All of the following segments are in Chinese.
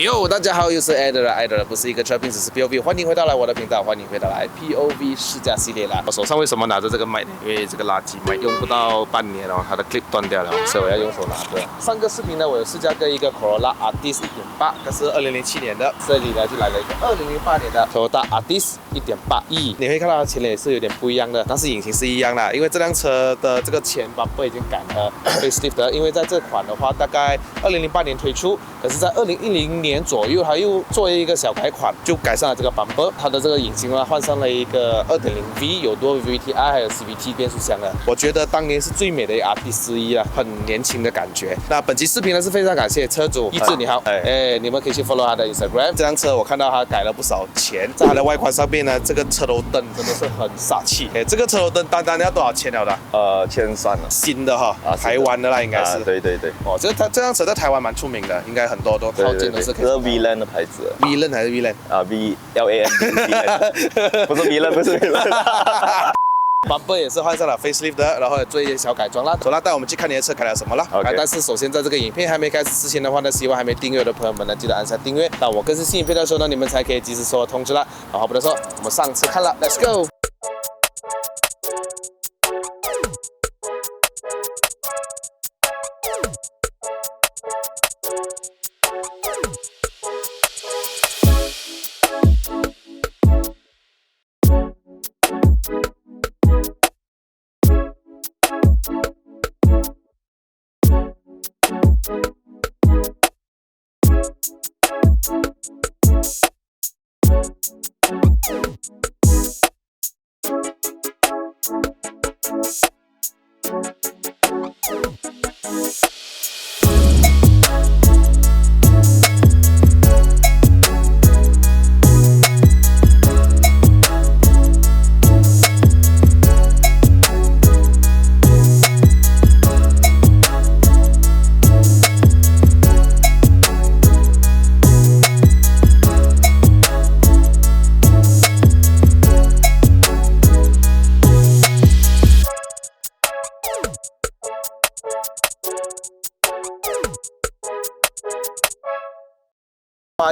哟，大家好，又是 Adler 不是一个车评，只是 POV， 欢迎回到来我的频道，欢迎回到来 POV 试驾系列啦。我手上为什么拿着这个麦呢？因为这个垃圾麦用不到半年了，它的 clip 断掉了，所以我要用手拿着。上个视频呢，我有试驾过一个 Corolla Altis 1.8，这是2007年的，这里呢就来了一个2008年的 Toyota Altis 1.8E。你会看到它前脸也是有点不一样的，但是引擎是一样的，因为这辆车的这个前bumper已经改了 facelift 的，因为在这款的话，大概2008年推出，可是在2010年左右，它又做一个小改款，就改善了这个bumper。它的这个引擎呢，换上了一个 2.0V， 有多 VVTi 还有 CVT 变速箱的。我觉得当年是最美的一个 Altis 啊，很年轻的感觉。那本期视频呢是非常感谢车主一志，你好，你们可以去 follow 他的 Instagram。这辆车我看到他改了不少钱，在它的外观上面呢，这个车头灯真的是很煞气。这个车头灯单单要多少钱了的？1300了，新的哈，台湾的啦，应该是。对。哦，这辆车在台湾蛮出名的，应该很多都套件都是可以。这是 VLAN 的牌子 ，VLAN 还是 VLAN？ VLAN， 不是 VLAN， 不是 VLAN。bumper 也是换上了 facelift 的，然后做一些小改装啦。走啦，带我们去看你的车改了什么了。Okay. 但是首先在这个影片还没开始之前的话呢，希望还没订阅的朋友们呢，记得按下订阅。当我更新新影片的时候呢，你们才可以及时收到通知啦。好，话不多说，我们上车看了 ，Let's go。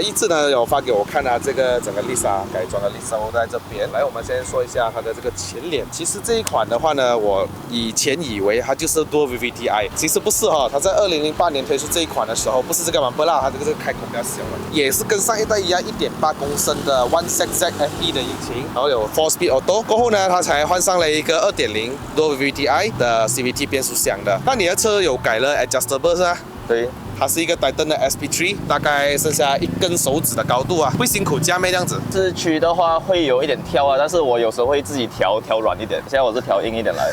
一志呢有发给我看这个整个 Lisa 改装的 Lisa 在这边。来，我们先说一下它的这个前脸。其实这一款的话呢，我以前以为它就是 Dual VVTi， 其实不是哈。它在2008年推出这一款的时候，不是这个bumper啦，它这个开口比较小了，也是跟上一代一样，1.8公升的 1.6Z FE 的引擎，然后有 4-speed auto。过后呢，它才换上了一个2.0 Dual VVTi 的 CVT 变速箱的。那你的车有改了 adjustable 是吧？对。它是一个Titan的 SP3， 大概剩下1根手指的高度啊，会辛苦加妹这样子。市区的话会有一点跳啊，但是我有时候会自己调软一点，现在我是调硬一点来。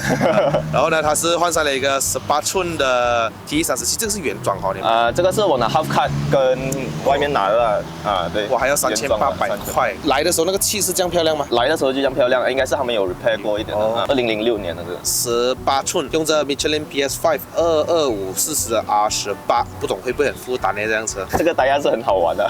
然后呢，它是换上了一个18寸的 T37， 这个是原装哈？这个是我拿 half cut 跟外面拿的对。我还要3800块。来的时候那个漆是这样漂亮吗？来的时候就这样漂亮，应该是他们有 repair 过一点的。2006年的这个18寸，用着 Michelin PS5 225/40 R18。总会不会很负担呢？这辆车，这个胎压是很好玩的，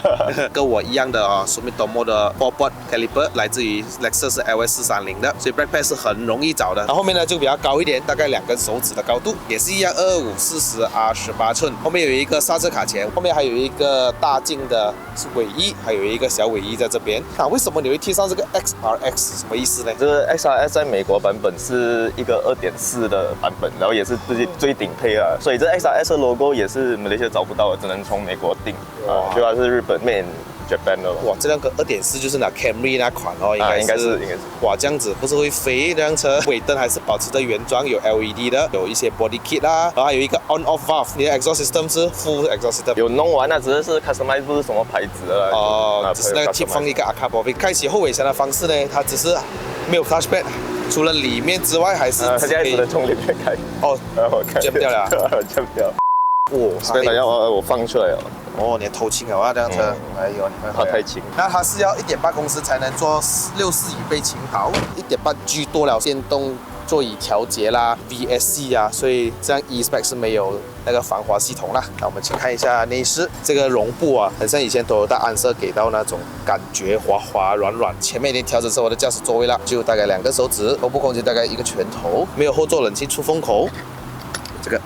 跟我一样的Sumitomo 的 4-port caliper， 来自于 Lexus LS430的，所以 brake pad 是很容易找的。然后后面呢就比较高一点，大概2根手指的高度，也是一样225/40 R18寸。后面有一个刹车卡钳，后面还有一个大径的是尾翼，还有一个小尾翼在这边。为什么你会贴上这个 XRX？ 什么意思呢？这个 XRX 在美国版本是一个2.4的版本，然后也是最顶配啊，所以这 XRX 的 logo 也是马来西亚找不到的，只能从美国订就它是日本 made in Japan 的。哇，这辆个2.4就是那 Camry 那款哦，应该是。哇，这样子不是会飞？这辆车尾灯还是保持着原装，有 LED 的，有一些 body kit 啦，然后还有一个 on-off valve。你的 exhaust system 是 full exhaust system。有弄完了，只是 customize 不是什么牌子的。只是那个 tip 放一个 Akabovic。开启后尾箱的方式呢，它只是没有 flashback。除了里面之外，还是它现在只能从里面开。降掉了，降掉。所以它要我放出来了。你头轻啊，这辆车。哎呦，你看它太轻。那它是要1.8公升才能做64椅背倾倒，1.8G 多了电动座椅调节啦、VSC 啊，所以这样 E-Spec 是没有那个防滑系统啦。那我们去看一下内饰，这个绒布啊，很像以前Toyota安瑟给到那种感觉，滑滑软软。前面已经调整成我的驾驶座位了，就大概2个手指，头部空间大概1个拳头，没有后座冷气出风口。这个，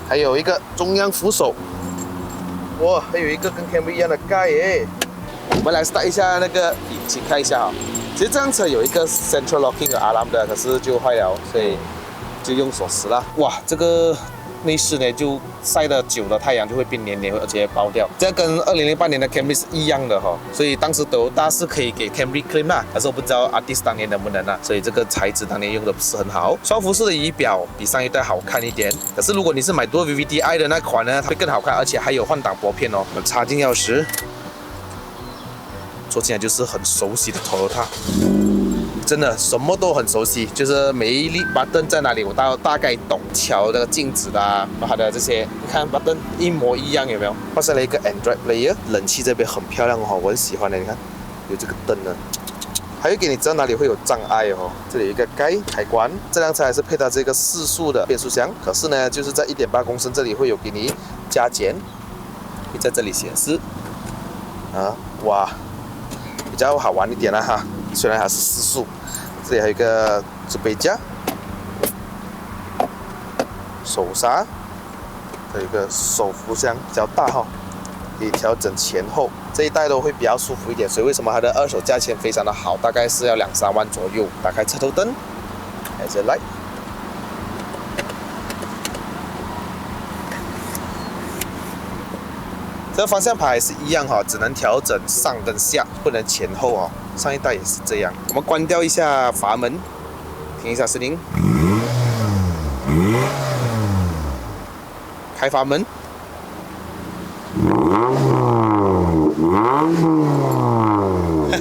还有一个中央扶手，哇，还有一个跟 Camry 一样的盖耶。我们来 start 一下那个引擎，看一下哈。其实这辆车有一个 Central Locking 的 alarm 的，可是就坏了，所以就用锁匙了。哇，这个内饰呢，就晒得久了太阳就会变黏黏，而且包掉。这跟2008年的 Camry 是一样的哈，所以当时Toyota是可以给 Camry claim 啦，但是我不知道 Altis 当年能不能啊，所以这个材质当年用的不是很好。双辐式的仪表比上一代好看一点，可是如果你是买多 VVT-i 的那款呢，它会更好看，而且还有换挡拨片哦。我们插进钥匙，坐进来就是很熟悉的 Toyota。真的什么都很熟悉，就是每一粒 button 在哪里，我大概懂。调那个镜子啦，它的这些，你看 button 一模一样，有没有？换上了一个 Android Player， 冷气这边很漂亮哦，我很喜欢的。你看，有这个灯呢，还有给你知道哪里会有障碍哦。这里有一个盖开关，这辆车还是配它这个4速的变速箱，可是呢，就是在1.8公升这里会有给你加减，会在这里显示。啊，哇，比较好玩一点了哈，虽然它是4速。这里还有一个置杯架，手刹，还有一个手扶箱比较大哈，可以调整前后。这一代都会比较舒服一点，所以为什么它的二手价钱非常的好，大概是要2-3万左右。打开车头灯 ，Hazard Light。这个方向盘也是一样哈，只能调整上跟下，不能前后哦。上一代也是这样。我们关掉一下阀门，听一下声音。开阀门。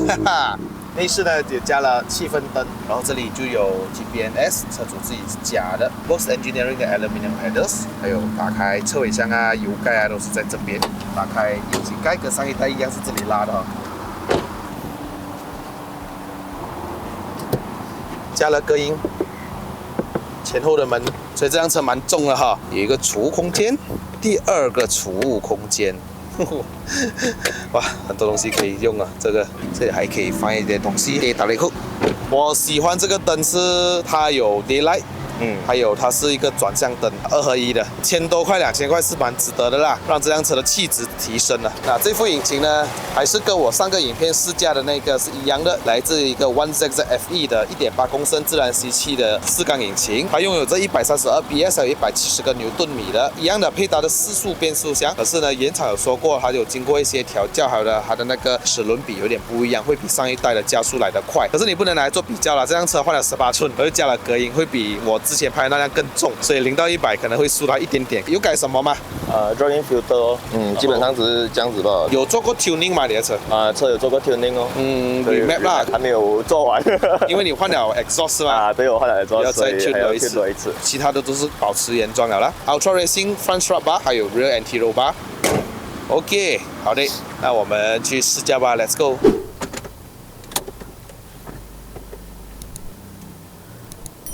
哈哈，内饰呢也加了气氛灯，然后这里就有 GPMS， 车主自己加的 Bosch Engineering 的 Aluminium Headers， 还有打开车尾箱啊、油盖啊都是在这边。打开引擎盖跟上一代一样是这里拉的哈。加了隔音，前后的门，所以这辆车蛮重的哈。有一个储物空间，第2个储物空间，哇，很多东西可以用啊。这里还可以放一点东西，可以打内裤。我喜欢这个灯是它有 daylight。还有它是一个转向灯，2合1的，1000多块、2000块是蛮值得的啦，让这辆车的气质提升了。那这副引擎呢，还是跟我上个影片试驾的那个是一样的，来自一个 1ZZ FE 的1.8公升自然吸气的4缸引擎，它拥有这132 PS 还有170个牛顿米的，一样的配搭的4速变速箱。可是呢，原厂有说过，它有经过一些调教，还有它的那个齿轮比有点不一样，会比上一代的加速来得快。可是你不能拿来做比较啦，这辆车换了18寸，而且加了隔音，会比我之前拍的那辆更重，所以0到100可能会输它一点点。有改什么吗？Driving filter 哦，基本上只是这样子吧。有做过 tuning 吗？你的车？车有做过 tuning 哦。remap 啦，还没有做完。因为你换了 exhaust 是吧？对，我换了 exhaust， 要再 tune 多一次。其他的都是保持原状了啦。Ultra Racing Front Strut Bar 还有 Rear Anti-Roll Bar。OK， 好的，那我们去试驾吧 ，Let's go。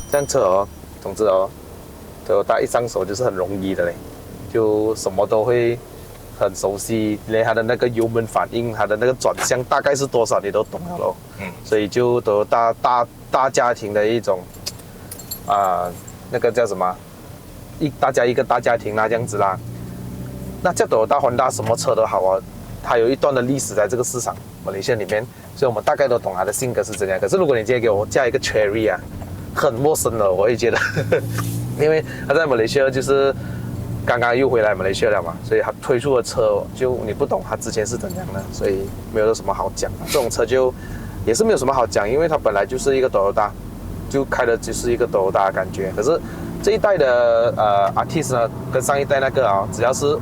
这辆车哦，总之哦，Toyota一上手就是很容易的嘞，就什么都会很熟悉，连它的那个油门反应，它的那个转向大概是多少你都懂了咯。所以就都大家庭的一种那个叫什么，大家一个大家庭啦这样子啦。那这Toyota Honda什么车都好啊，它有一段的历史在这个市场马来西亚里面，所以我们大概都懂它的性格是怎样。可是如果你今天给我加一个 Cherry 啊，很陌生的，我会觉得因为他在马来西亚就是刚刚又回来马来西亚了嘛，所以他推出的车就你不懂他之前是怎样的，所以没有什么好讲。这种车就也是没有什么好讲，因为它本来就是一个Toyota，就开的就是一个Toyota的感觉。可是这一代的Altis 呢，跟上一代那个只要是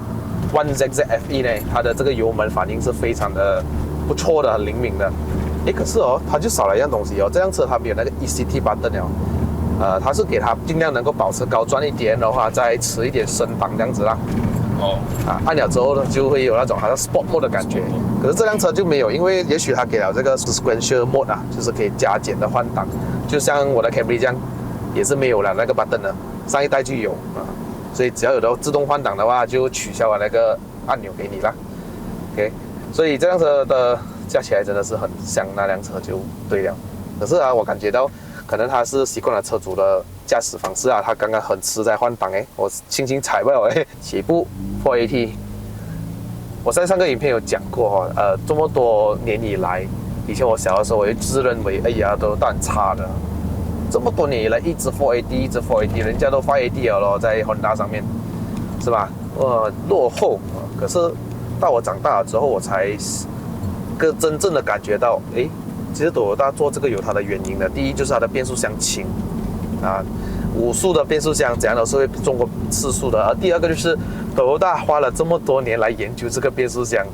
1ZZ FE 呢，它的这个油门反应是非常的不错的，很灵敏的。可是它就少了一样东西哦，这辆车它没有那个 ECT button 哦。它是给它尽量能够保持高转一点的话，再吃一点升档这样子啦。哦，按了之后呢，就会有那种好像 Sport Mode 的感觉。可是这辆车就没有，因为也许它给了这个 Sequential Mode 啊，就是可以加减的换挡，就像我的 Camry 这样，也是没有了那个 button 的，上一代就有啊。所以只要有的自动换挡的话，就取消了那个按钮给你啦。OK， 所以这辆车的驾起来真的是很像那辆车就对了。可是啊，我感觉到可能他是习惯了车主的驾驶方式啊，他刚刚很迟在换挡我轻轻踩不了起步 4AT。我在上个影片有讲过这么多年以来，以前我小的时候我就自认为哎呀都很差的，这么多年以来一直 4AT 一直 4AT， 人家都 5AT 了咯，在 Honda 上面是吧？落后可是到我长大了之后，我才真正的感觉到其实Toyota做这个有它的原因的。第一就是它的变速箱轻5速的变速箱怎样都是会中过4速的。而第二个就是Toyota花了这么多年来研究这个变速箱，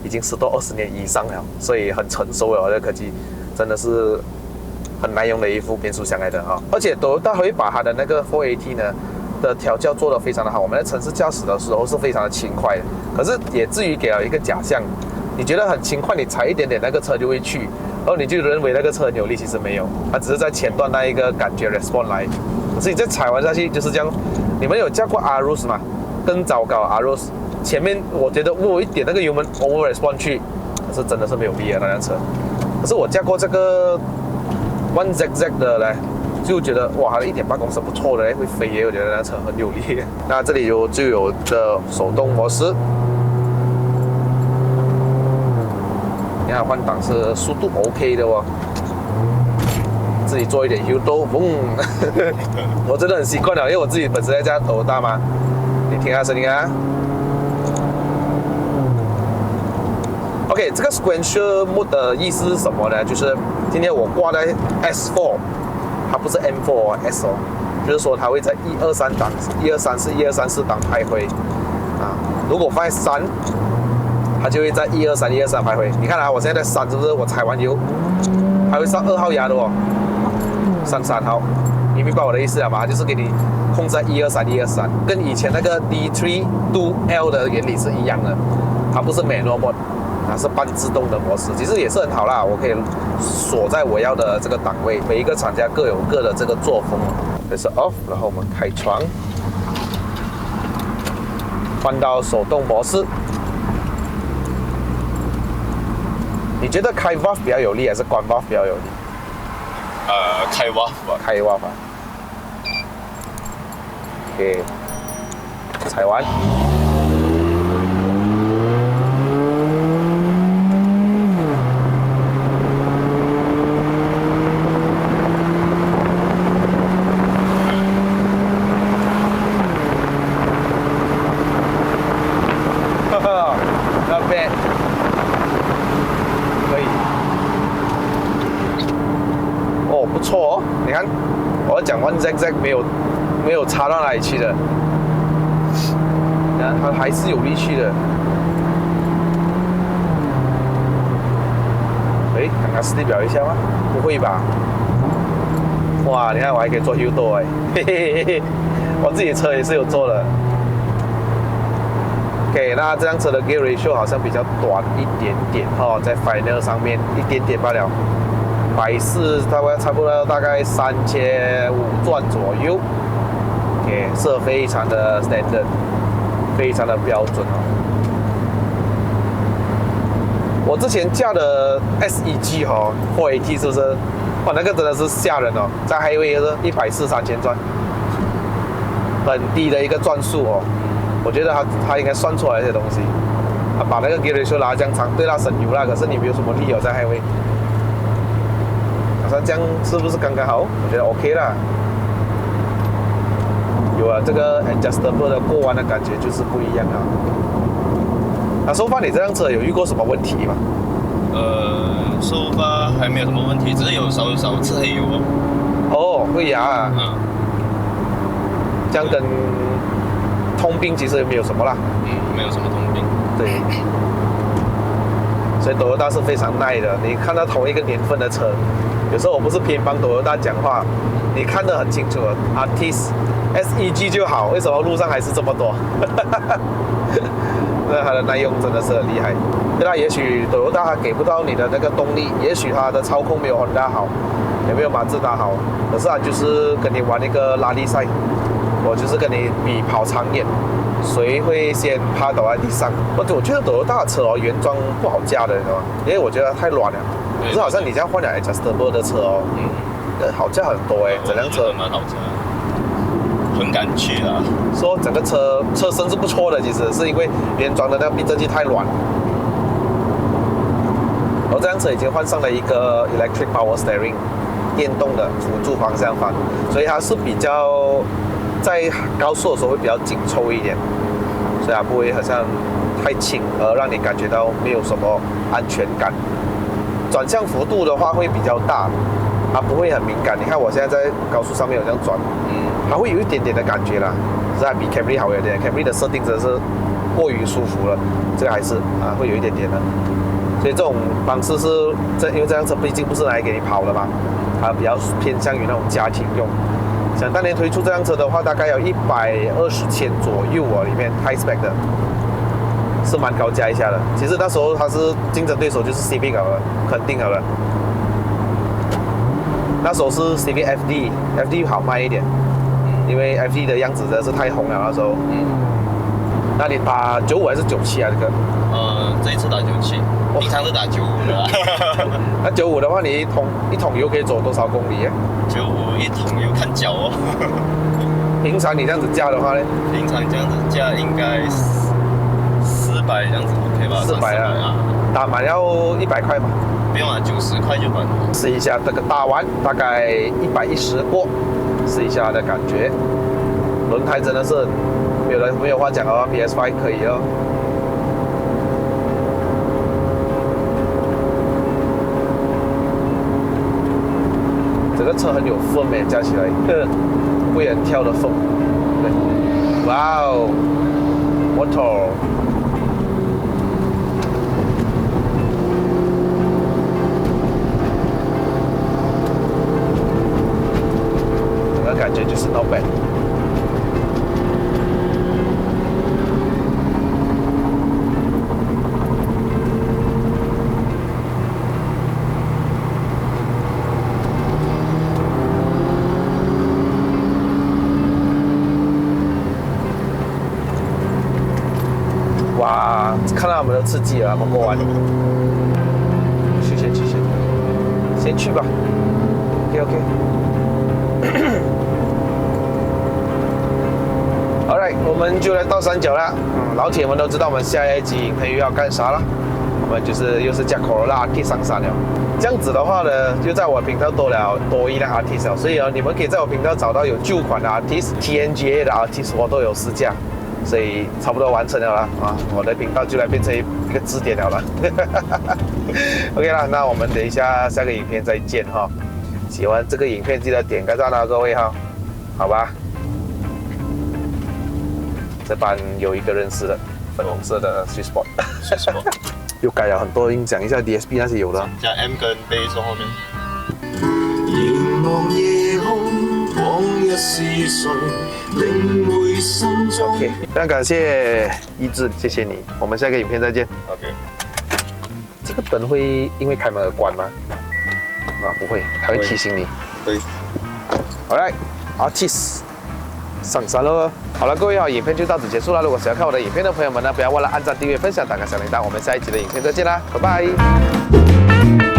已经10多20年以上了，所以很成熟了。这科技真的是很耐用的一副变速箱来的而且Toyota会把它的那个 4AT 呢的调教做得非常的好。我们在城市驾驶的时候是非常的轻快的，可是也至于给了一个假象，你觉得很轻快，你踩一点点那个车就会去，然后你就认为那个车很有力，其实没有，它只是在前段那一个感觉 respond 来。可是你再踩完下去就是这样。你们有驾过 Arus 吗？更糟糕 Arus， 前面我觉得我一点那个油门 over respond 去，可是真的是没有力那辆车。可是我驾过这个 1ZZ 的呢，就觉得哇，它的1.8公升不错的会飞我觉得那辆车很有力。那这里就有的手动模式。你看换挡是速度 OK 的自己做一点 U 都嘣，我真的很习惯了，因为我自己本身在驾Toyota嘛。你听下声音啊。OK， 这个 Sequential Mode 的意思是什么呢？就是今天我挂在 S4， 它不是 M4 S 就是说它会在123档、1234、1234档徘徊如果放在3。它就会在123、123徘徊。你看我现在在3，是不是？我踩完油，还会上2号压的上3号。你明白我的意思了吗？它就是给你控制在123、123，跟以前那个 D3 2L 的原理是一样的。它不是 manual mode， 它是半自动的模式，其实也是很好啦。我可以锁在我要的这个档位。每一个厂家各有各的这个作风。这是 off， 然后我们开窗，换到手动模式。你觉得开 valve 比较有力，还是关 valve 比较有力？开 valve 吧。开 valve。OK， 踩完。哈哈，那边。不错你看，我讲 1ZZ 没有差到哪里去的，你看它还是有力气的。刚刚实地表一下吗？不会吧？哇，你看我还可以做 U 舵嘿嘿嘿嘿，我自己的车也是有做的。OK， 那这辆车的 gear ratio 好像比较短一点点在 Final 上面一点点罢了。140差不多大概3500转左右，OK， 是非常的 standard， 非常的标准我之前驾的 SEG 4AT 是不是？哇，那个真的是吓人在 highway 是140、3000转，很低的一个转速我觉得他应该算出来这些东西，他把那个 gear ratio 拉这样长，对他省油啦，可是你没有什么力在 highway。这样是不是刚刚好？我觉得 OK 啦。有了这个 adjustable 的过弯的感觉就是不一样那so far你这辆车有遇过什么问题吗so far还没有什么问题，只是有少吃黑油会牙这样跟通病其实也没有什么啦。没有什么通病。对。所以Toyota是非常耐的。你看到同一个年份的车，有时候我不是偏帮Toyota讲话，你看得很清楚，Altis SEG 就好，为什么路上还是这么多？那它的耐用真的是很厉害。对啦，也许Toyota它给不到你的那个动力，也许它的操控没有Honda好，也没有马自达好，可是它就是跟你玩一个拉力赛，我就是跟你比跑长远，谁会先趴倒在地上。我觉得Toyota的车哦，原装不好驾的，你知道吗？因为我觉得太软了。可是好像你这样换了 adjustable 的车哦，好驾很多哎，整辆车蛮好驾。很敢去啊！说整个车身是不错的，其实是因为原装的那个避震器太软。然后这辆车已经换上了一个 electric power steering， 电动的辅助方向盘，所以它是比较在高速的时候会比较紧凑一点，所以它不会好像太轻，而让你感觉到没有什么安全感。转向幅度的话会比较大，它不会很敏感。你看我现在在高速上面有这样转，它会有一点点的感觉啦，可是还比 Camry 好一点。Camry 的设定真的是过于舒服了，这个还是会有一点点的。所以这种方式是因为这辆车毕竟不是拿来给你跑的嘛，它比较偏向于那种家庭用。想当年推出这辆车的话，大概有120千左右哦，里面 high spec 的，是蛮高价一下的。其实那时候它是竞争对手就是 Civic 了，肯定了。那时候是 Civic FD 好卖一点，因为 FD 的样子真的是太红了那时候。那你打95还是97啊？这个？这一次打97，平常是打95的。那95的话，你一桶油可以走多少公里？95一桶油看脚哦。平常你这样子驾的话呢？平常这样子驾应该400这样子 OK 吧？400啊，打满要100块嘛。不用啊，90块就满。试一下这个打完大概110过，试一下的感觉。轮胎真的是没有话讲哦 ，PS5 可以哦。整个车很有风诶，加起来，不会很跳的风。对，哇哦 ，motor。感觉就是 not bad。哇，看到我们都刺激了，我们过完。谢谢，先去吧。OK。Alright， 我们就来到山脚了。老铁们都知道我们下一集影片又要干啥了？我们又是驾 Corolla Altis 上山了。这样子的话呢，就在我频道多一辆 Altis 了，所以你们可以在我频道找到有旧款的 Altis、TNGA 的 Altis， 我都有试驾，所以差不多完成了啦。我的频道就来变成一个字典了。OK 啦，那我们等一下下个影片再见哈。喜欢这个影片记得点个赞啊，各位哈，好吧。这班有一个认识的粉红色的 Swissport， 又改了很多音响，一下 DSP 那些有的。加 M 跟 Bass 后面。凝望夜空，往日是谁领会心中 OK， 非常感谢一志，谢谢你。我们下个影片再见。OK。这个灯会因为开门而关吗？不会，它会提醒你。对。Alright， Altis。上山了，好了，各位好，影片就到此结束了。如果喜欢看我的影片的朋友们呢，不要忘了按赞、订阅、分享、打开小铃铛。我们下一集的影片再见啦，拜拜。